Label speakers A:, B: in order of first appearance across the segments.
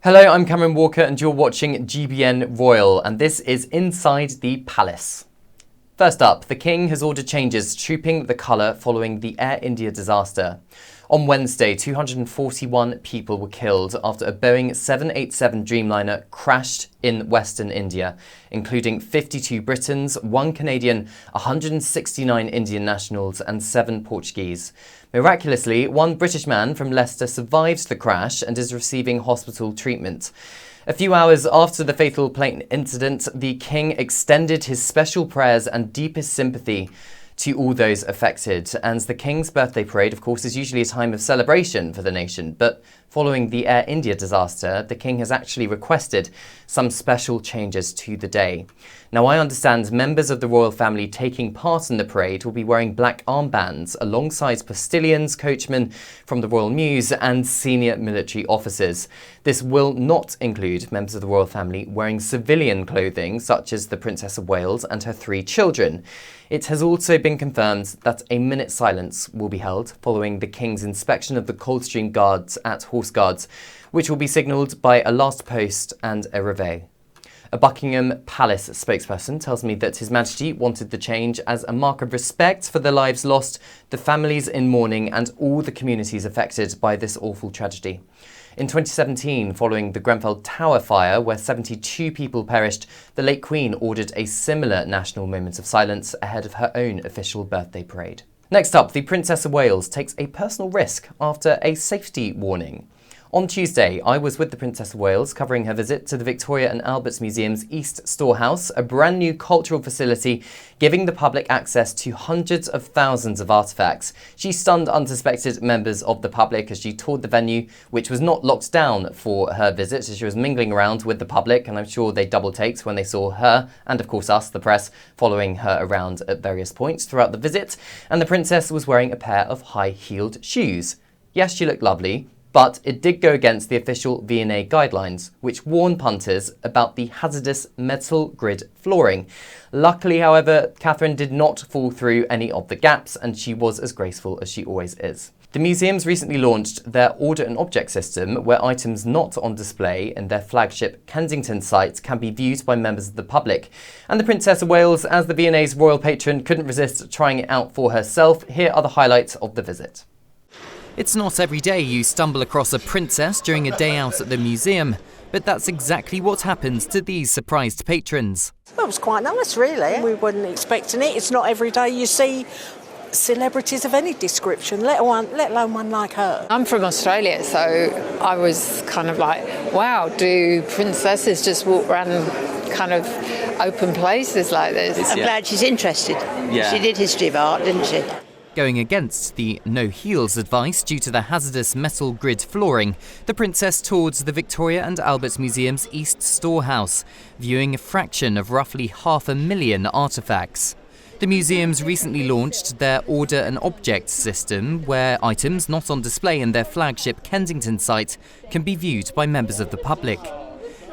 A: Hello, I'm Cameron Walker and you're watching GBN Royal, and this is Inside the Palace. First up, the King has ordered changes trooping the colour following the Air India disaster. On Wednesday, 241 people were killed after a Boeing 787 Dreamliner crashed in Western India, including 52 Britons, 1 Canadian, 169 Indian nationals and 7 Portuguese. Miraculously, 1 British man from Leicester survived the crash and is receiving hospital treatment. A few hours after the fatal plane incident, the King extended his special prayers and deepest sympathy to all those affected. And the King's birthday parade, of course, is usually a time of celebration for the nation. But following the Air India disaster, the King has actually requested some special changes to the day. Now, I understand members of the royal family taking part in the parade will be wearing black armbands alongside postilions, coachmen from the Royal Mews and senior military officers. This will not include members of the royal family wearing civilian clothing, such as the Princess of Wales and her 3 children. It has also been confirmed that a minute's silence will be held following the King's inspection of the Coldstream Guards at Horse Guards, which will be signalled by a last post and a reveille. A Buckingham Palace spokesperson tells me that His Majesty wanted the change as a mark of respect for the lives lost, the families in mourning and all the communities affected by this awful tragedy. In 2017, following the Grenfell Tower fire, where 72 people perished, the late Queen ordered a similar national moment of silence ahead of her own official birthday parade. Next up, the Princess of Wales takes a personal risk after a safety warning. On Tuesday, I was with the Princess of Wales covering her visit to the Victoria and Albert Museum's East Storehouse, a brand new cultural facility giving the public access to hundreds of thousands of artefacts. She stunned unsuspected members of the public as she toured the venue, which was not locked down for her visit, as she was mingling around with the public, and I'm sure they double-taked when they saw her, and of course us, the press, following her around at various points throughout the visit. And the Princess was wearing a pair of high-heeled shoes. Yes, she looked lovely, but it did go against the official V&A guidelines, which warn punters about the hazardous metal grid flooring. Luckily, however, Catherine did not fall through any of the gaps, and she was as graceful as she always is. The museums recently launched their Order and Object system, where items not on display in their flagship Kensington site can be viewed by members of the public. And the Princess of Wales, as the V&A's royal patron, couldn't resist trying it out for herself. Here are the highlights of the visit.
B: It's not every day you stumble across a princess during a day out at the museum, but that's exactly what happens to these surprised patrons.
C: Well, it was quite nice, really. We weren't expecting it. It's not every day you see celebrities of any description, let alone one like her.
D: I'm from Australia, so I was kind of like, wow, do princesses just walk around kind of open places like this?
E: I'm glad she's interested. Yeah. She did history of art, didn't she?
B: Going against the no heels advice due to the hazardous metal grid flooring, the Princess toured the Victoria and Albert Museum's East Storehouse, viewing a fraction of roughly 500,000 artefacts. The museums recently launched their Order and Object system, where items not on display in their flagship Kensington site can be viewed by members of the public.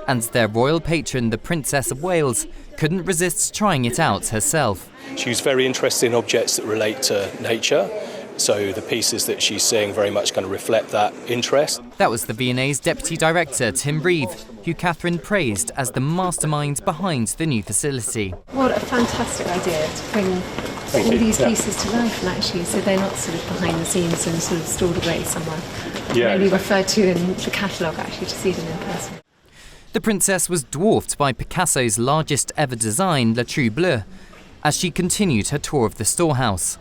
B: And their royal patron, the Princess of Wales, couldn't resist trying it out herself.
F: She's very interested in objects that relate to nature, so the pieces that she's seeing very much kind of reflect that interest.
B: That was the V&A's Deputy Director, Tim Reeve, who Catherine praised as the mastermind behind the new facility.
G: What a fantastic idea to bring all these pieces to life, and actually, so they're not sort of behind the scenes and sort of stored away somewhere. Really referred to in the catalogue, actually, to see them in person.
B: The Princess was dwarfed by Picasso's largest ever design, La True Bleu, as she continued her tour of the storehouse,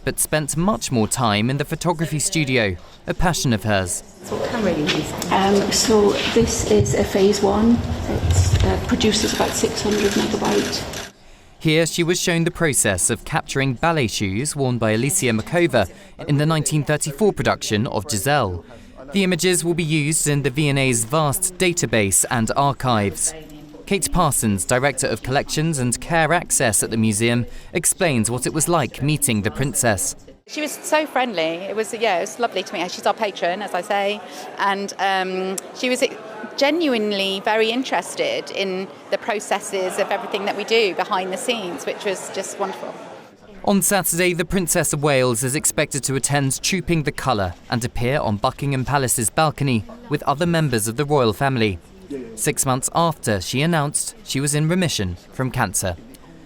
B: but spent much more time in the photography studio, a passion of hers.
G: What camera are you using?
H: So this is a phase 1. It produces about 600 megabyte.
B: Here she was shown the process of capturing ballet shoes worn by Alicia Makova in the 1934 production of Giselle. The images will be used in the V&A's vast database and archives. Kate Parsons, Director of Collections and Care Access at the museum, explains what it was like meeting the Princess.
I: She was so friendly. It was lovely to meet her. She's our patron, as I say, and she was genuinely very interested in the processes of everything that we do behind the scenes, which was just wonderful.
B: On Saturday, the Princess of Wales is expected to attend Trooping the Colour and appear on Buckingham Palace's balcony with other members of the royal family, 6 months after she announced she was in remission from cancer.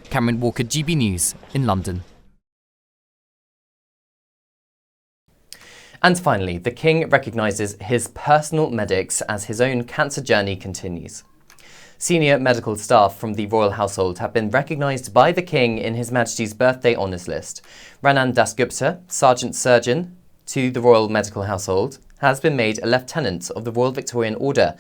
B: Cameron Walker, GB News in London.
A: And finally, the King recognises his personal medics as his own cancer journey continues. Senior medical staff from the royal household have been recognised by the King in His Majesty's Birthday Honours List. Ranan Dasgupta, Sergeant Surgeon to the Royal Medical Household, has been made a Lieutenant of the Royal Victorian Order.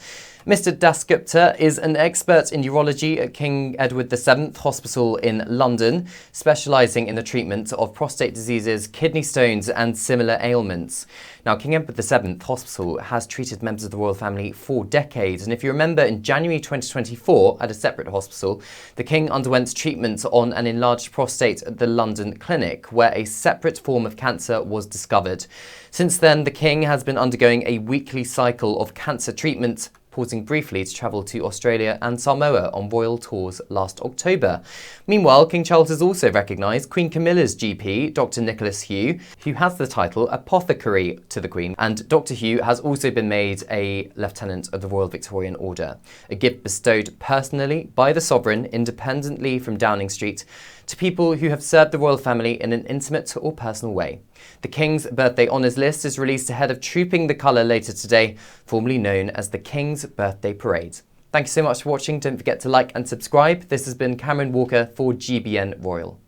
A: Mr. Dasgupta is an expert in urology at King Edward VII Hospital in London, specialising in the treatment of prostate diseases, kidney stones and similar ailments. Now, King Edward VII Hospital has treated members of the royal family for decades, and if you remember, in January 2024, at a separate hospital, the King underwent treatment on an enlarged prostate at the London clinic, where a separate form of cancer was discovered. Since then, the King has been undergoing a weekly cycle of cancer treatment, pausing briefly to travel to Australia and Samoa on royal tours last October. Meanwhile, King Charles has also recognised Queen Camilla's GP, Dr. Nicholas Hugh, who has the title Apothecary to the Queen, and Dr. Hugh has also been made a Lieutenant of the Royal Victorian Order, a gift bestowed personally by the Sovereign independently from Downing Street to people who have served the royal family in an intimate or personal way. The King's Birthday Honours List is released ahead of Trooping the Colour later today, formerly known as the King's Birthday Parade. Thank you so much for watching. Don't forget to like and subscribe. This has been Cameron Walker for GBN Royal.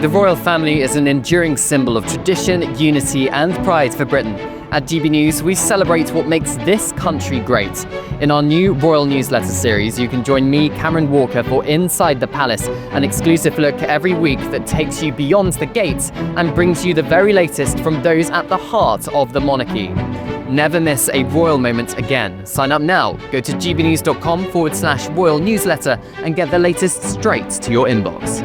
B: The royal family is an enduring symbol of tradition, unity and pride for Britain. At GB News, we celebrate what makes this country great. In our new royal newsletter series, you can join me, Cameron Walker, for Inside the Palace, an exclusive look every week that takes you beyond the gates and brings you the very latest from those at the heart of the monarchy. Never miss a royal moment again. Sign up now. Go to gbnews.com/royal newsletter and get the latest straight to your inbox.